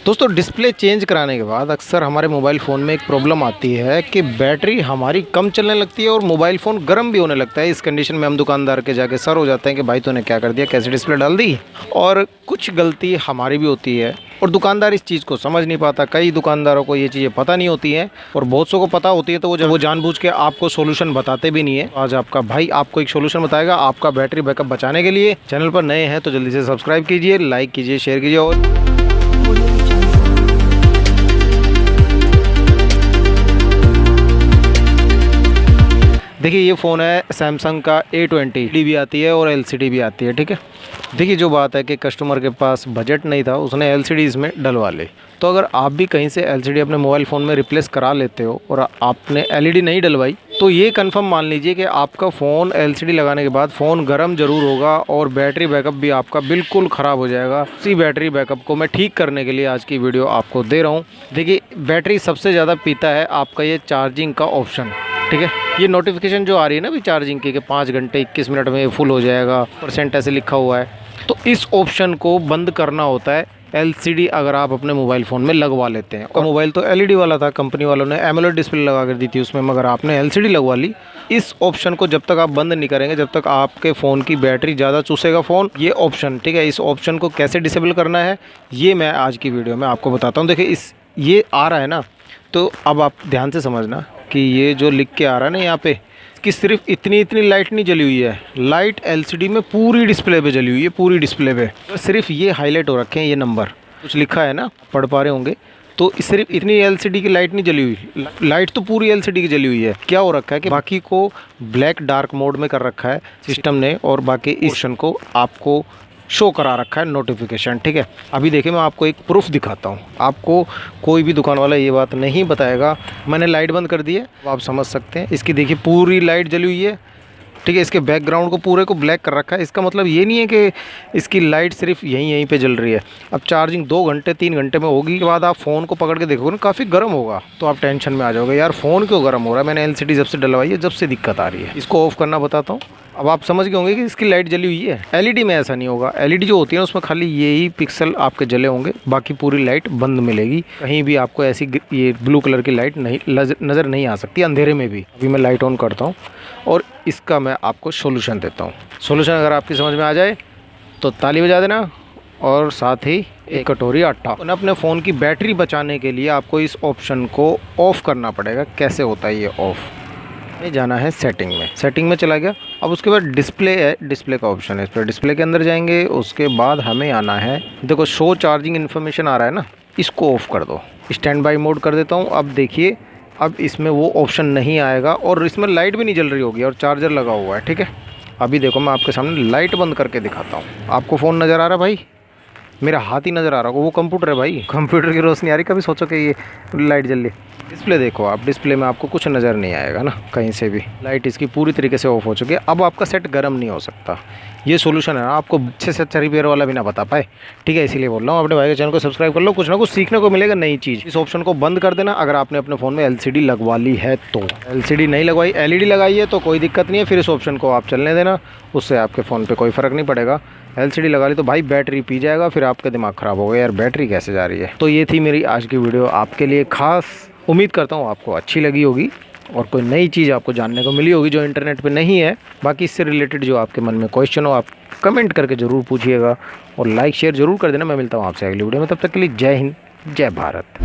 दोस्तों display change कराने के बाद अक्सर हमारे मोबाइल फ़ोन में एक प्रॉब्लम आती है कि बैटरी हमारी कम चलने लगती है और मोबाइल फ़ोन गर्म भी होने लगता है। इस कंडीशन में हम दुकानदार के जाके सर हो जाते हैं कि भाई तूने क्या कर दिया, कैसे डिस्प्ले डाल दी। और कुछ गलती हमारी भी होती है और दुकानदार इस चीज़ को समझ नहीं पाता। कई दुकानदारों को ये चीज़ें पता नहीं होती हैं और बहुत सौ को पता होती है, तो वो जानबूझ के आपको सोल्यूशन बताते भी नहीं है। आज आपका भाई आपको एक सोल्यूशन बताएगा आपका बैटरी बैकअप बचाने के लिए। चैनल पर नए हैं तो जल्दी से सब्सक्राइब कीजिए, लाइक कीजिए, शेयर कीजिए। और देखिए ये फ़ोन है सैमसंग का A20, डी भी आती है और LCD भी आती है। ठीक है, देखिए जो बात है कि कस्टमर के पास बजट नहीं था, उसने LCD इसमें डलवा ली। तो अगर आप भी कहीं से LCD अपने मोबाइल फ़ोन में रिप्लेस करा लेते हो और आपने LED नहीं डलवाई, तो ये कंफर्म मान लीजिए कि आपका फ़ोन LCD लगाने के बाद फ़ोन गर्म ज़रूर होगा और बैटरी बैकअप भी आपका बिल्कुल ख़राब हो जाएगा। इसी बैटरी बैकअप को मैं ठीक करने के लिए आज की वीडियो आपको दे रहा हूँ। देखिए बैटरी सबसे ज़्यादा पीता है आपका ये चार्जिंग का ऑप्शन। ठीक है, ये नोटिफिकेशन जो आ रही है ना भी चार्जिंग की कि 5 घंटे 21 मिनट में फुल हो जाएगा, % ऐसे लिखा हुआ है, तो इस ऑप्शन को बंद करना होता है LCD अगर आप अपने मोबाइल फ़ोन में लगवा लेते हैं। और मोबाइल तो LED वाला था, कंपनी वालों ने AMOLED डिस्प्ले लगा कर दी थी उसमें, मगर आपने LCD लगवा ली। इस ऑप्शन को जब तक आप बंद नहीं करेंगे, जब तक आपके फ़ोन की बैटरी ज़्यादा चूसेगा फ़ोन। ये ऑप्शन, ठीक है, इस ऑप्शन को कैसे डिसेबल करना है ये मैं आज की वीडियो में आपको बताता हूँ। देखिए ये आ रहा है ना, तो अब आप ध्यान से समझना कि ये जो लिख के आ रहा है ना यहाँ पे कि सिर्फ इतनी लाइट नहीं जली हुई है, लाइट LCD में पूरी डिस्प्ले पे जली हुई है, पूरी डिस्प्ले पे। तो सिर्फ ये हाईलाइट हो रखे हैं, ये नंबर कुछ लिखा है ना, पढ़ पा रहे होंगे। तो सिर्फ इतनी LCD की लाइट नहीं जली हुई, लाइट तो पूरी LCD की जली हुई है। क्या हो रखा है कि बाकी को ब्लैक डार्क मोड में कर रखा है सिस्टम ने और बाकी इस ऑप्शन को आपको शो करा रखा है नोटिफिकेशन। ठीक है, अभी देखिए मैं आपको एक प्रूफ दिखाता हूँ। आपको कोई भी दुकान वाला ये बात नहीं बताएगा। मैंने लाइट बंद कर दी है, आप समझ सकते हैं। इसकी देखिए पूरी लाइट जली हुई है। ठीक है, इसके बैकग्राउंड को पूरे को ब्लैक कर रखा है। इसका मतलब ये नहीं है कि इसकी लाइट सिर्फ यहीं पे जल रही है। अब चार्जिंग 2 घंटे 3 घंटे में होगी के बाद आप फ़ोन को पकड़ के देखोगे ना, काफ़ी गर्म होगा, तो आप टेंशन में आ जाओगे, यार फ़ोन क्यों गर्म हो रहा है, मैंने LCD जब से डलवाई है जब से दिक्कत आ रही है। इसको ऑफ़ करना बताता हूँ। अब आप समझ गए होंगे कि इसकी लाइट जली हुई है। LED में ऐसा नहीं होगा। LED जो होती है ना उसमें खाली यही पिक्सल आपके जले होंगे, बाकी पूरी लाइट बंद मिलेगी। कहीं भी आपको ऐसी ये ब्लू कलर की लाइट नहीं नज़र नहीं आ सकती अंधेरे में भी। अभी मैं लाइट ऑन करता हूँ और इसका मैं आपको सोल्यूशन देता हूँ। सोल्यूशन अगर आपकी समझ में आ जाए तो ताली बजा देना और साथ ही एक कटोरी आटा। अपने फ़ोन की बैटरी बचाने के लिए आपको इस ऑप्शन को ऑफ़ करना पड़ेगा। कैसे होता है ये ऑफ़? में जाना है सेटिंग में, सेटिंग में चला गया। अब उसके बाद डिस्प्ले है, डिस्प्ले का ऑप्शन है, इस पर डिस्प्ले के अंदर जाएंगे। उसके बाद हमें आना है, देखो शो चार्जिंग इन्फॉर्मेशन आ रहा है ना, इसको ऑफ़ कर दो। स्टैंड बाई मोड कर देता हूँ। अब देखिए अब इसमें वो ऑप्शन नहीं आएगा और इसमें लाइट भी नहीं जल रही होगी और चार्जर लगा हुआ है। ठीक है, अभी देखो मैं आपके सामने लाइट बंद करके दिखाता हूँ। आपको फ़ोन नज़र आ रहा है भाई? मेरा हाथ ही नज़र आ रहा होगा, वो कंप्यूटर है भाई, कंप्यूटर की रोशनी आ रही। कभी सोचो कि ये लाइट जल रही। डिस्प्ले देखो आप, डिस्प्ले में आपको कुछ नज़र नहीं आएगा ना कहीं से भी। लाइट इसकी पूरी तरीके से ऑफ हो चुकी है। अब आपका सेट गर्म नहीं हो सकता। ये सोल्यूशन है ना, आपको अच्छे से अच्छा रिपेयर वाला भी ना बता पाए। ठीक है, इसीलिए बोल रहा हूँ अपने भाई के चैनल को सब्सक्राइब कर लो, कुछ ना कुछ सीखने को मिलेगा नई चीज़। इस ऑप्शन को बंद कर देना अगर आपने अपने फ़ोन में LCD लगवा ली है तो। LCD नहीं लगवाई, LED लगाई है तो कोई दिक्कत नहीं है, फिर इस ऑप्शन को आप चलने देना, उससे आपके फ़ोन पर कोई फ़र्क नहीं पड़ेगा। LCD लगा ली तो भाई बैटरी पी जाएगा, फिर आपका दिमाग ख़राब होगा, यार बैटरी कैसे जा रही है। तो ये थी मेरी आज की वीडियो आपके लिए ख़ास। उम्मीद करता हूँ आपको अच्छी लगी होगी और कोई नई चीज़ आपको जानने को मिली होगी जो इंटरनेट पे नहीं है। बाकी इससे रिलेटेड जो आपके मन में क्वेश्चन हो आप कमेंट करके ज़रूर पूछिएगा और लाइक शेयर ज़रूर कर देना। मैं मिलता हूँ आपसे अगली वीडियो में, तब तक के लिए जय हिंद, जय भारत।